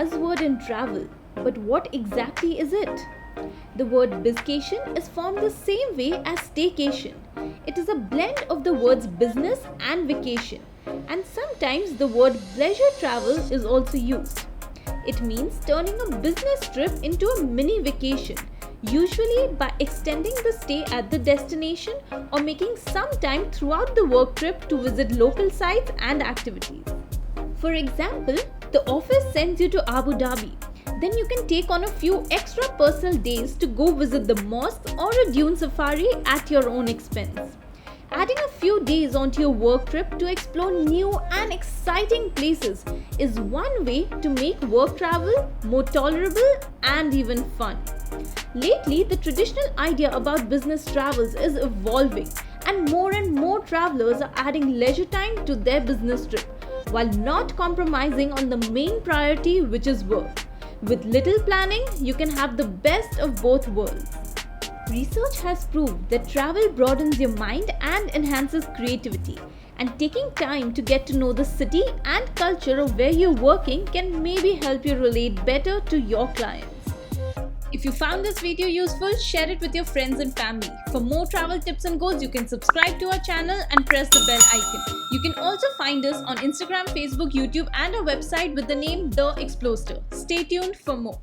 buzzword in travel, but what exactly is it? The word Bizcation is formed the same way as staycation. It is a blend of the words business and vacation, and sometimes the word Bleisure travel is also used. It means turning a business trip into a mini vacation, usually by extending the stay at the destination or making some time throughout the work trip to visit local sites and activities. For example, the office sends you to Abu Dhabi. Then you can take on a few extra personal days to go visit the mosque or a dune safari at your own expense. Adding a few days onto your work trip to explore new and exciting places is one way to make work travel more tolerable and even fun. Lately, the traditional idea about business travels is evolving, and more travelers are adding leisure time to their business trip while not compromising on the main priority, which is work. With little planning, you can have the best of both worlds. Research has proved that travel broadens your mind and enhances creativity, and taking time to get to know the city and culture of where you're working can maybe help you relate better to your clients. If you found this video useful, share it with your friends and family. For more travel tips and goals, you can subscribe to our channel and press the bell icon. You can also find us on Instagram, Facebook, YouTube, and our website with the name The Exploster. Stay tuned for more.